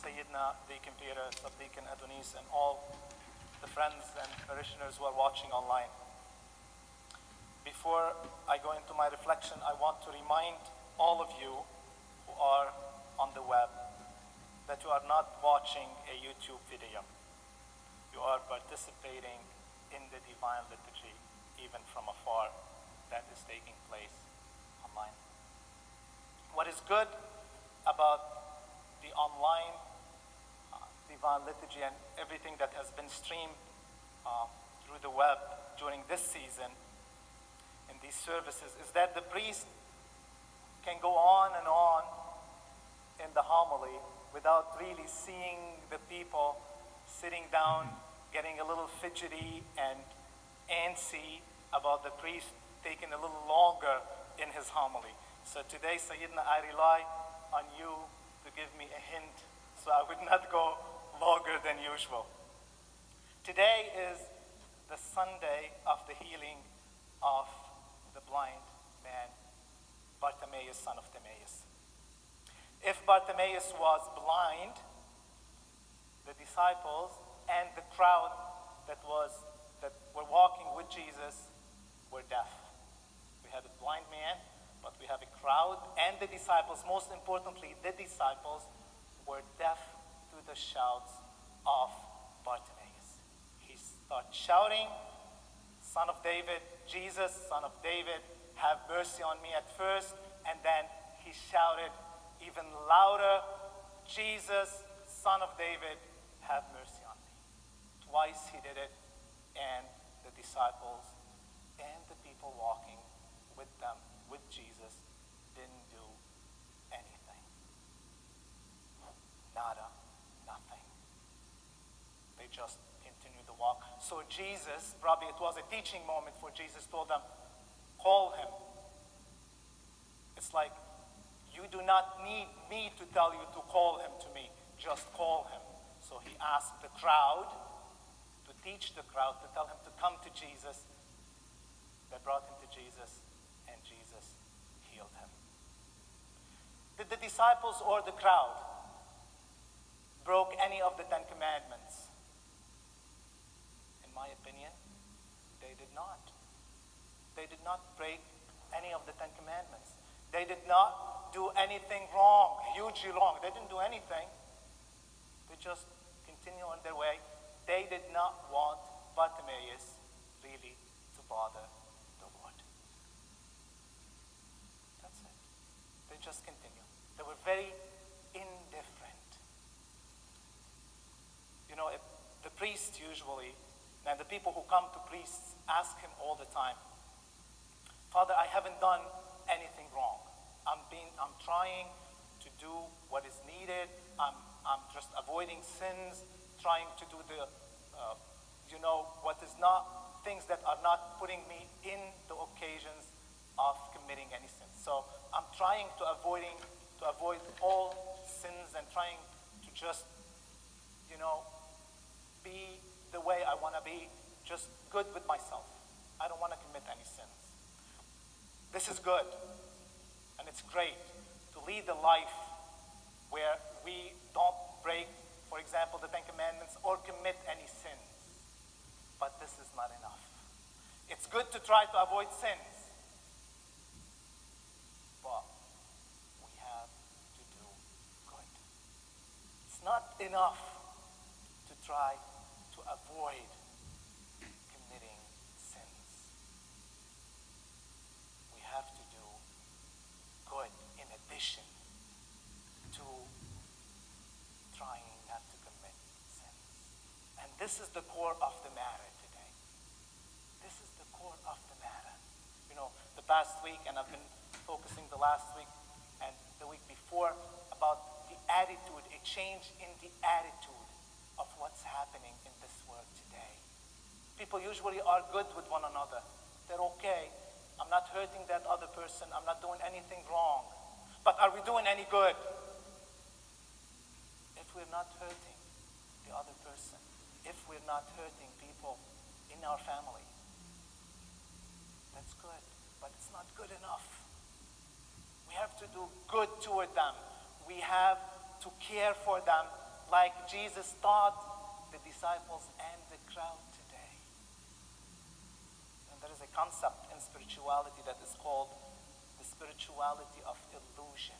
Sayyidina, Deacon Peter, Sub-Deacon Adonis, and all the friends and parishioners who are watching online. Before I go into my reflection, I want to remind all of you who are on the web that you are not watching a YouTube video. You are participating in the Divine Liturgy, even from afar, that is taking place online. What is good about the online Divine Liturgy and everything that has been streamed through the web during this season in these services is that the priest can go on and on in the homily without really seeing the people sitting down, getting a little fidgety and antsy about the priest taking a little longer in his homily. So today, Sayyidina, I rely on you to give me a hint so I would not go longer than usual. Today is the Sunday of the healing of the blind man, Bartimaeus, son of Timaeus. If Bartimaeus was blind, the disciples and the crowd that were walking with Jesus were deaf. We had a blind man, but we have a crowd and the disciples, most importantly, the disciples were deaf to the shouts of Bartimaeus. He started shouting, "Son of David, Jesus, Son of David, have mercy on me," at first, and then he shouted even louder, "Jesus, Son of David, have mercy on me." Twice he did it, and the disciples and the people walking with them, with Jesus, didn't do anything. Nada, nothing. They just continued to walk. So Jesus, probably it was a teaching moment for Jesus, told them, "Call him." It's like, you do not need me to tell you to call him to me. Just call him. So he asked the crowd to teach the crowd, to tell him to come to Jesus. They brought him to Jesus, and Jesus healed him. Did the disciples or the crowd broke any of the 10 Commandments? In my opinion, they did not. They did not break any of the 10 Commandments. They did not do anything wrong, hugely wrong. They didn't do anything. They just continue on their way. They did not want Bartimaeus really to bother the Lord. That's it. They just continue. They were very indifferent. You know, if the priest usually, and the people who come to priests ask him all the time, "Father, I haven't done anything wrong. I'm trying to do what is needed. I'm just avoiding sins, trying to do the, what is not, things that are not putting me in the occasions of committing any sins. So I'm trying to avoid all sins and trying to just, be the way I want to be, just good with myself. I don't want to commit any sins." This is good, and it's great to lead a life where we don't break, for example, the 10 Commandments or commit any sins. But this is not enough. It's good to try to avoid sins, but we have to do good. It's not enough to try to avoid committing sins. We have to do good in addition to trying not to commit sins. And this is the core of the matter today. This is the core of the matter. The past week, and I've been focusing the last week and the week before about the attitude, a change in the attitude of what's happening in this world today. People usually are good with one another. They're okay. I'm not hurting that other person. I'm not doing anything wrong. But are we doing any good? If we're not hurting the other person, if we're not hurting people in our family, that's good, but it's not good enough. We have to do good toward them. We have to care for them like Jesus taught the disciples and the crowd today. And there is a concept in spirituality that is called the spirituality of illusion.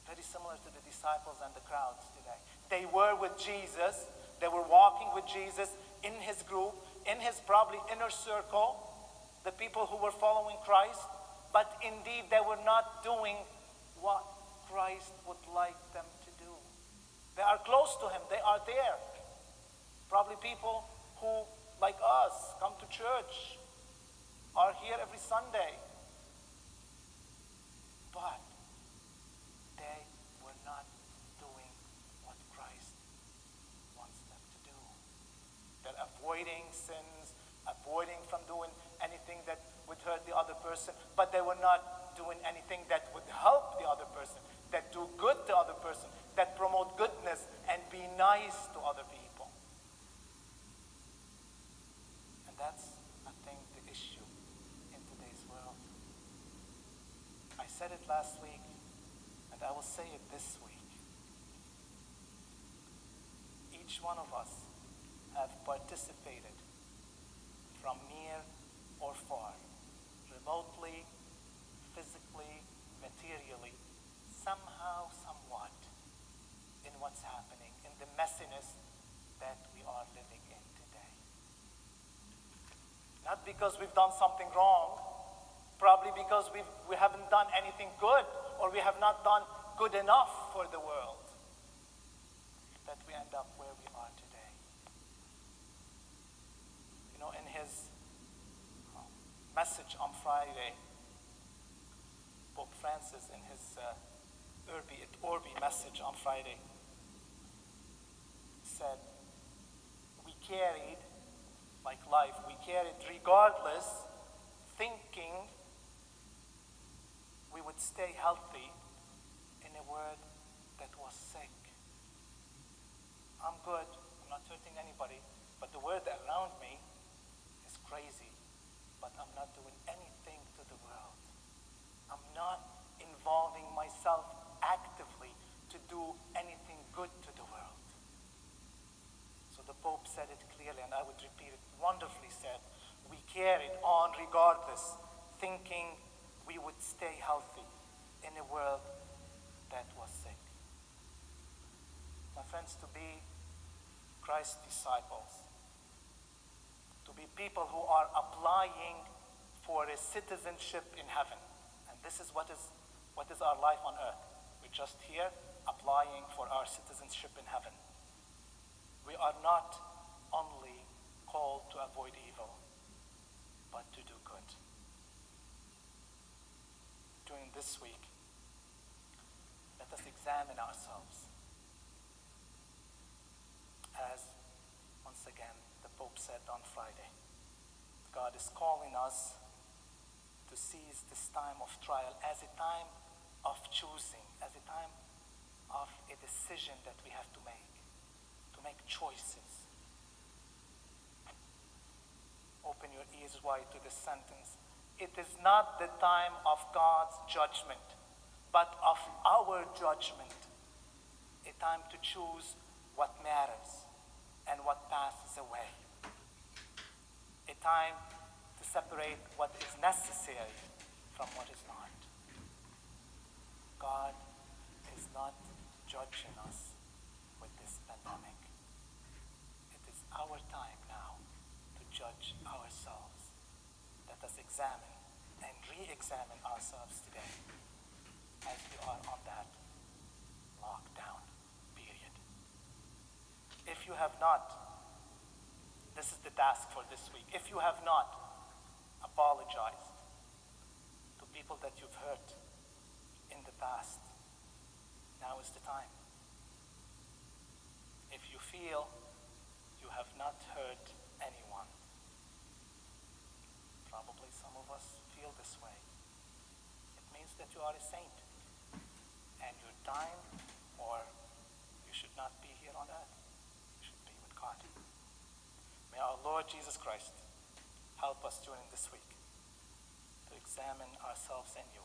Very similar to the disciples and the crowds today. They were with Jesus. They were walking with Jesus in his group, in his probably inner circle, the people who were following Christ. But indeed, they were not doing what Christ would like them to do. They are close to him. They are there. Probably people who, like us, come to church, are here every Sunday. But they were not doing what Christ wants them to do. They're avoiding sins, avoiding from doing anything that would hurt the other person, but they were not doing anything that would help the other person, that do good to other person, that promote goodness and be nice to other people. And that's, I think, the issue in today's world. I said it last week, and I will say it this week. Each one of us have participated from near or far, remotely, physically, materially, somehow, somewhat, in what's happening, in the messiness that we are living in today. Not because we've done something wrong, probably because we haven't done anything good, or we have not done good enough for the world, that we end up where we are today. You know, in his message on Friday, Pope Francis, in his Urbi et Orbi message on Friday, said, we carried, like life, we carried regardless, thinking we would stay healthy in a world that was sick. I'm good, I'm not hurting anybody, but the world around me is crazy, but I'm not doing anything to the world. I'm not involving myself actively to do anything good to the world. So the Pope said it clearly, and I would repeat it, wonderfully said, we carried on regardless, thinking we would stay healthy in a world that was sick. My friends, to be Christ's disciples, to be people who are applying for a citizenship in heaven. And this is what is our life on earth. We're just here applying for our citizenship in heaven. We are not only called to avoid evil, but to do good. During this week, let us examine ourselves. As, once again, the Pope said on Friday, God is calling us to seize this time of trial as a time of choosing, as a time of a decision that we have to make choices. Open your ears wide to this sentence. It is not the time of God's judgment, but of our judgment. A time to choose what matters and what passes away. A time to separate what is necessary from what is not. God is not judging us with this pandemic. It is our time now to judge ourselves. Let us examine and re-examine ourselves today as we are on that lockdown period. If you have not, this is the task for this week. If you have not apologized to people that you've hurt in the past, now is the time. If you feel you have not hurt anyone, probably some of us feel this way, it means that you are a saint and your time, or you should not be here on earth. You should be with God. May our Lord Jesus Christ help us during this week to examine ourselves anew